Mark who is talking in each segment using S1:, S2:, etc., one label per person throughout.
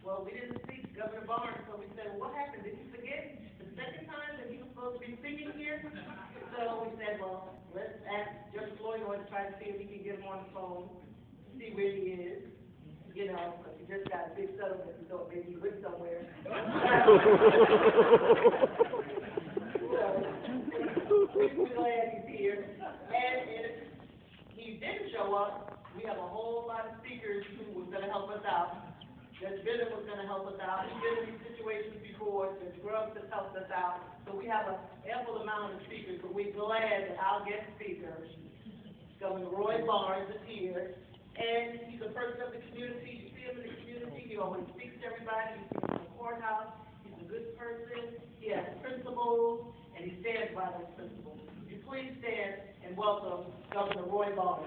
S1: Well, we didn't see Governor Barnes, so we said, well, what happened? Did he forget the second time that he was supposed to be speaking here? So we said, well, let's ask Judge Floyd to try to see if he can get him on the phone, see where he is. You know, because he just got a big settlement, we thought maybe he went somewhere. So, we're glad he's here. And if he didn't show up, we have a whole lot of speakers who was going to help us out. Judge Bennett was going to help us out. He's been in these situations before. Judge Grubbs has helped us out. So we have an ample amount of speakers, but we're glad that our guest speaker, Governor Roy Barnes, is here. And he's a person of the community. You see him in the community. He always speaks to everybody. He speaks in the courthouse. He's a good person. He has principles, and he stands by those principles. Would you please stand and welcome Governor Roy Barnes.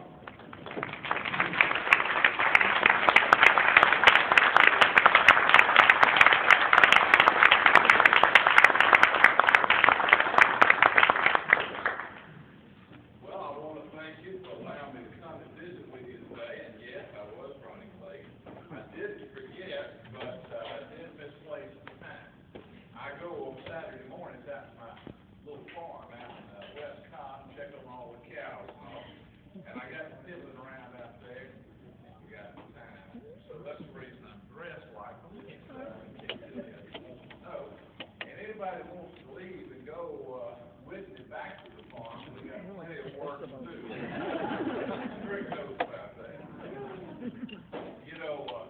S2: Anybody wants to leave and go with me back to the farm, we got plenty of work to do. Rick knows about that. You know,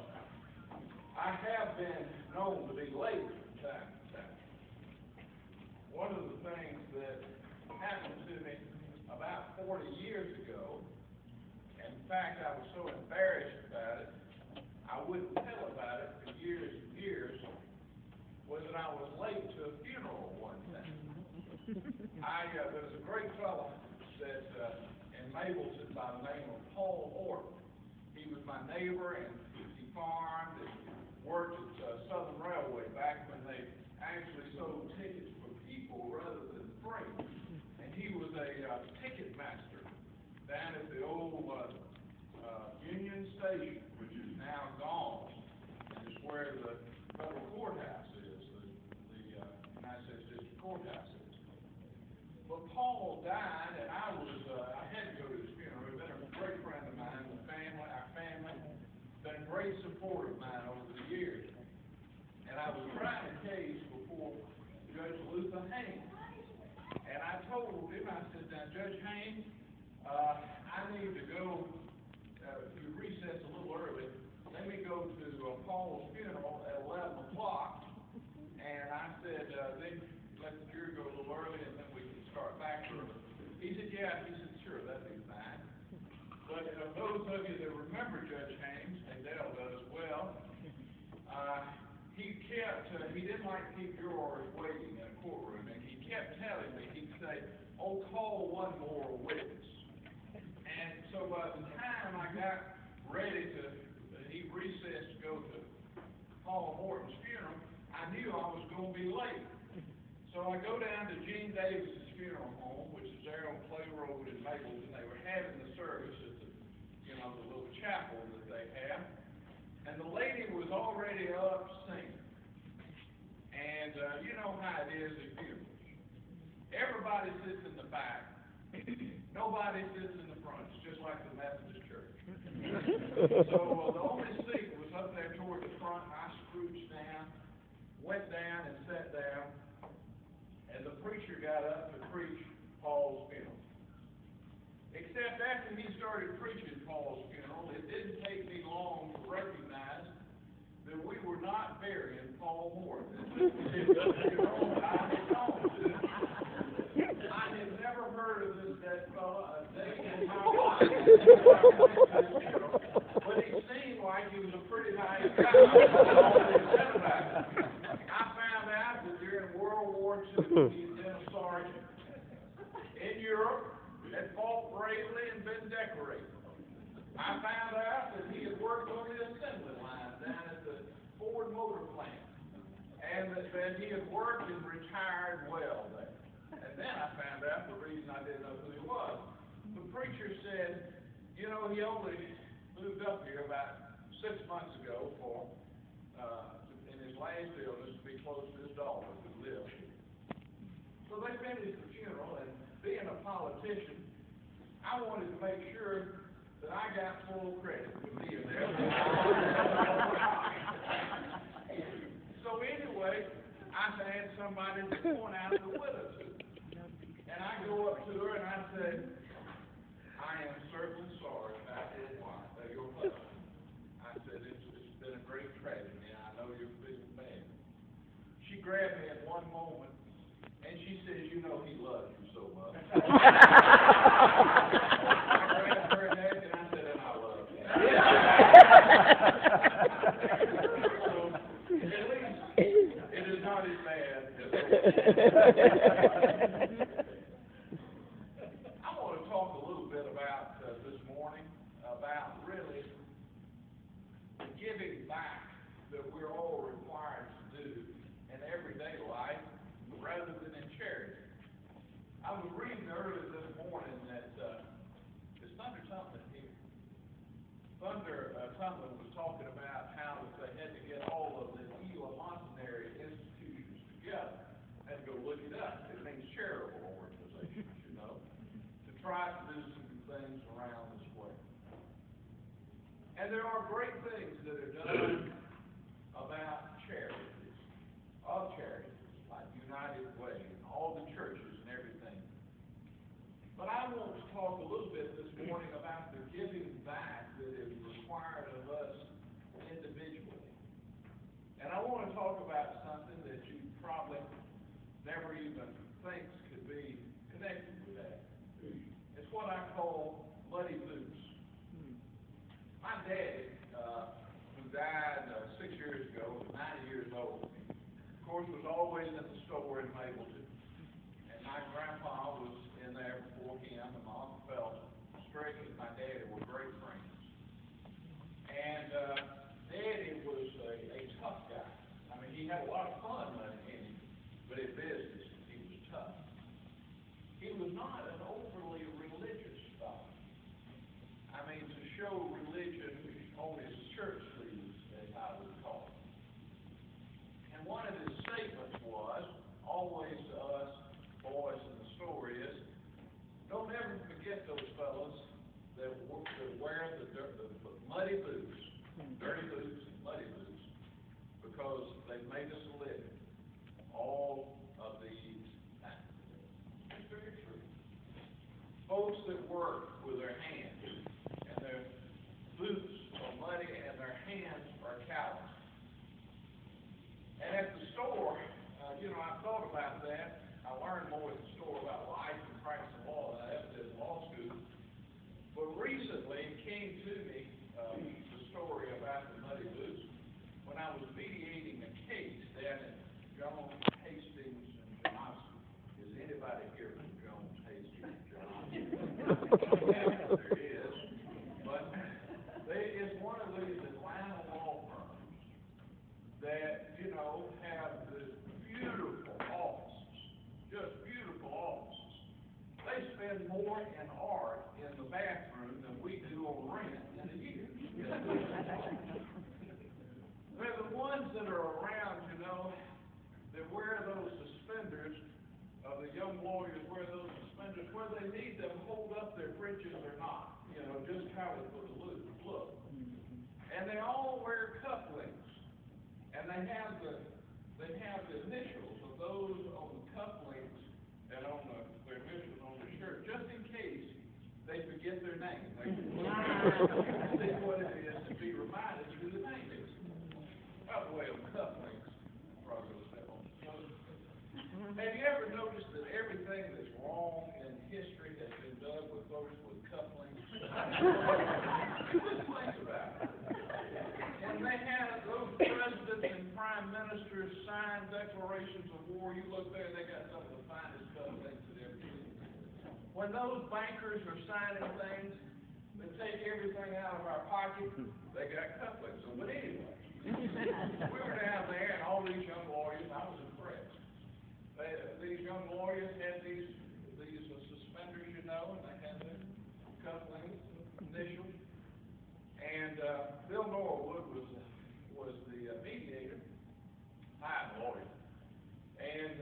S2: I have been known to be late from time to time. One of the things that happened to me about 40 years ago, in fact, I was so embarrassed about it, I wouldn't tell about it for years and years, was that I was late to a funeral one time. There was a great fellow that in Mableton by the name of Paul Orton. He was my neighbor, and he farmed and worked at Southern Railway back when they actually sold tickets for people rather than freight. And he was a ticket master down at the old Union Station, which is now gone, and is where the federal courthouse is, the United States District Courthouse is. But Paul died, and I had to go to his funeral. He's been a great friend of mine, our family, been a great support of mine over the years. And I was trying a case before Judge Luther Haynes. And I told him, I said, now, Judge Haynes, I need to go, you recess a little early. Let me go to Paul's funeral at 11 o'clock. And I said, then let the jury go a little early, and then we can start back early. He said, yeah. He said, sure, that'd be fine. But those of you that remember Judge Haynes, and Dale does well, he didn't like to keep jurors waiting in a courtroom, and he kept telling me, he'd say, oh, call one more witness. And so by the time I got ready he recessed to go to Paul Morton's funeral, I knew I was going to be late. So I go down to Gene Davis's funeral home, which is there on Clay Road in Mapleton. They were having the service at the little chapel that they have. And the lady was already up singing. And you know how it is at funerals. Everybody sits in the back. Nobody sits in the front. It's just like the Methodist Church. So the only seat was up there toward the front, and I scrooched down, went down and sat down, and the preacher got up to preach Paul's funeral. Except after he started preaching Paul's funeral, it didn't take me long to recognize that we were not burying Paul Morton. I had never heard of that fellow a day in my life. But he seemed like he was a pretty nice guy. I found out that during World War II, he'd been a sergeant in Europe, had fought bravely and been decorated. I found out that he had worked on the assembly line down at the Ford Motor Plant, and that he had worked and retired well there. And then I found out the reason I didn't know who he was. The preacher said, you know, he only moved up here about 6 months ago for last illness to be close to his daughter who lived. So they finished the funeral, and being a politician, I wanted to make sure that I got full credit for being there. So anyway, I had somebody to point out the widow to. And I go up to her and I say, I am certainly sorry about your wife, your mother. I said, it's been a great tragedy, and I know you're feeling bad. She grabbed me at one moment, and she says, you know he loves you so much. I grabbed her neck, and I said, and I love you. So, at least, it is not as bad as I want to talk a little bit about this morning, about really the giving back that we're all required to do in everyday life rather than in charity. I was reading earlier this morning that it's Thunder something here. Thunder something was talking about how they had to get all of the Montanary institutions together and go look it up. It means charitable organizations, you know, to try to do some things around this way. And there are great things that are done about charities, like United Way and all the churches and everything. But I want to talk a little bit this morning about the giving back that is required of us individually. And I want to talk about something that you probably never even think could be connected with that. It's what I call muddy boots. My daddy, who died 6 years ago, was 90 years old. Of course, was always in the store in Mapleton. And my grandpa was in there before him, and my Uncle Phelps, Straight and my daddy were great friends. And Daddy was a tough guy. I mean, he had a lot of fun in him, but in business, he was tough. He was not an overly religious fellow. I mean, to show religion on his shirt sleeves, as I would call it. And one of his statements was, always to us boys in the store, is, don't ever forget those fellas that wear the muddy boots, dirty boots and muddy boots, because they've made us a living all of these times. It's very true. Folks that work with their hands, and their boots are muddy and their hands are calloused. And at the store, I thought about that. I learned more at the store about life and practicing law than I ever did in law school. But recently, it came to me, the story about the muddy boots, when I was mediating a case down at Jones, Hastings, and Johnson. Is anybody here from Jones, Hastings, and Johnson? There is. But it's one of these Atlanta law firms that, have this beautiful offices, just beautiful offices. They spend more in art in the bathroom than we do on rent in a year. They're the ones that are around, that wear those suspenders, the young lawyers wear those suspenders, whether they need them hold up their britches or not, just how it would look. And they all wear cufflinks, and they have the initials of those on the cufflinks and on their initials on the shirt, just in case they forget their name. They see what it is to be reminded who the name is. By the way, on cufflinks, probably will step on the toes. Have you ever noticed that everything that's wrong in history has been done with folks with cufflinks? Just think about it. And they had those presidents and prime ministers sign declarations of war. You look there, they got some of the finest cufflinks that ever seen. When those bankers are signing things that take everything out of our pocket, they got cufflinks. So, but anyway, we were down there, and all these young lawyers, I was impressed. These young lawyers had these suspenders, and they had their cufflinks, initials. And Bill Norwood was the mediator. Hi, Lloyd. And,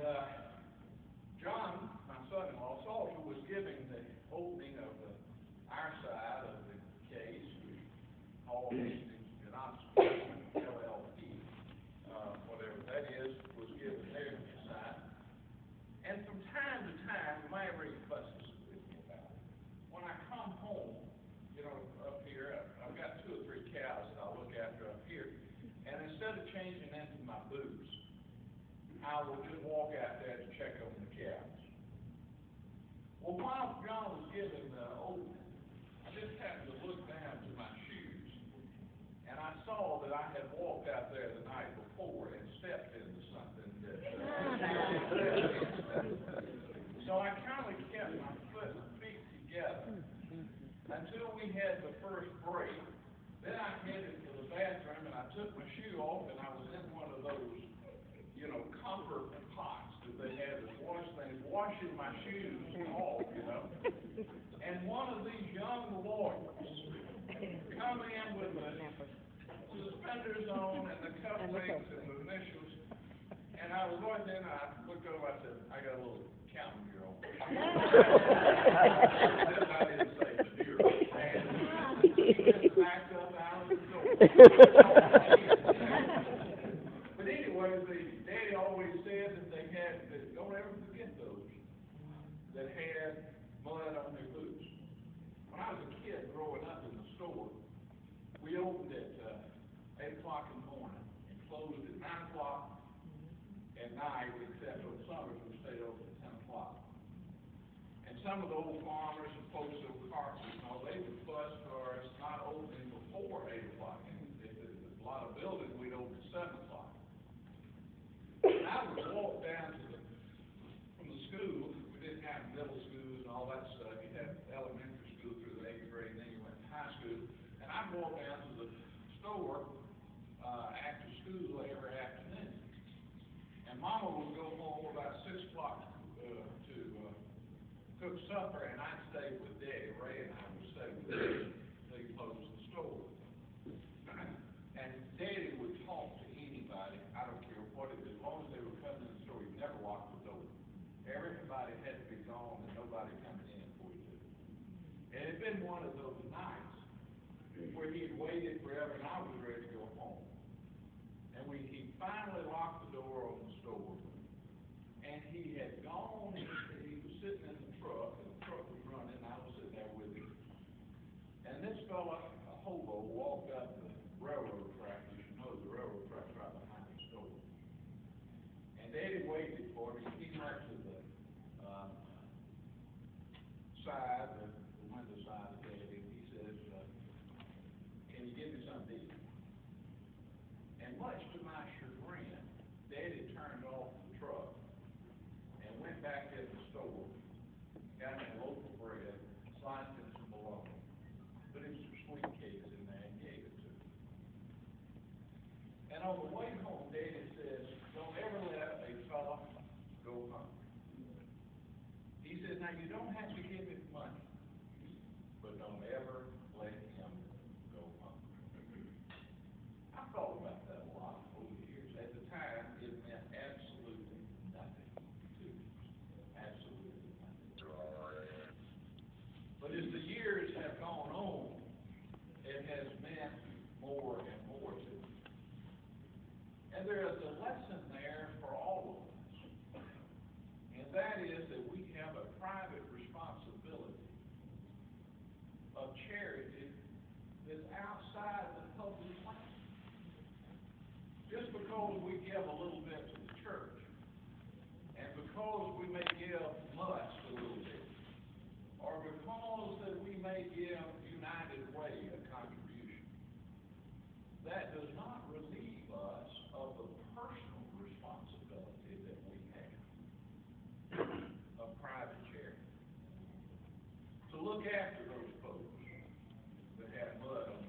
S2: John, my son-in-law, Salter, was giving the opening of our side of the case. We called Hastings LLP, whatever that is, was given their side. And from time to time, Mary fusses with me about it. When I come home, you know, up here, I've got 2 or 3 cows that I look after up here. And instead of changing into my boots, I will just walk out there to check on the cows. Well, while John was giving the opening, I just happened to look down to my shoes, and I saw that I had walked out there the night before and stepped into something that so I kind of kept my feet together until we had the first break. Then I headed to the bathroom, and I took my shoe off, and I was in one of those, you know, copper pots that they had to wash things, washing my shoes off, you know. And one of these young lawyers come in with the suspenders on and the cufflinks and the initials. And I was right then, I looked over, I said, I got a little counting bureau. I didn't say the bureau. And he just backed up out of the door. But anyway, the daddy always said that they had, that don't ever forget those that had mud on their boots. When I was a kid growing up in the store, we opened at 8 o'clock in the morning and closed at 9 o'clock at night, except for the summers we stayed open at 10 o'clock. And some of the old farmers and folks that were carpenters, you know, they would fuss for us not opening before 8 o'clock. And if there's a lot of buildings, we'd open at 7 o'clock. And I would walk down to from the school. We didn't have middle schools and all that stuff. You had elementary school through the 8th grade, and then you went to high school. And I'd walk down to the store after school every afternoon. And Mama would go home about 6 o'clock to cook supper, and I'd stay with Daddy. Ray and I would stay with Daddy until he closed the store. And Daddy would talk to anybody, I don't care what it is, as long as they were coming in the store, he'd never lock the door. Everybody had to be gone and nobody coming in before he did. And it had been one of those nights where he had waited forever and I was ready to go home. And he finally locked the door on the store. And he had gone, he was sitting in the truck, and the truck was running, and I was sitting there with him. And this fella, a hobo, walked up the railroad track. You should know the railroad track's right behind the store. And Daddy waited for me. He went to the side, the window side of Daddy. He says, can you give me something to eat? And much to my chagrin, Daddy turned off the truck and went back in the store, got me a loaf of bread, sliced in some bologna, put in some sweet cakes in there, and gave it to me. And on the way home, Daddy says, don't ever let a fella go hungry. He says, now you don't have to give him money, but don't ever let him go hungry. I thought about that a lot over the years. At the time, it meant absolutely nothing to me. Absolutely nothing. But as the years have gone on, it has meant more and more to me. And there is a lesson there for all of us. And that is that we have a private responsibility of charity that's outside the public plan. Just because we give a little bit to the church, and because we may give much a little bit, or because that we may give United Way a contribution, that does not relieve us of the personal responsibility that we have of private charity. To look after those folks that have mud on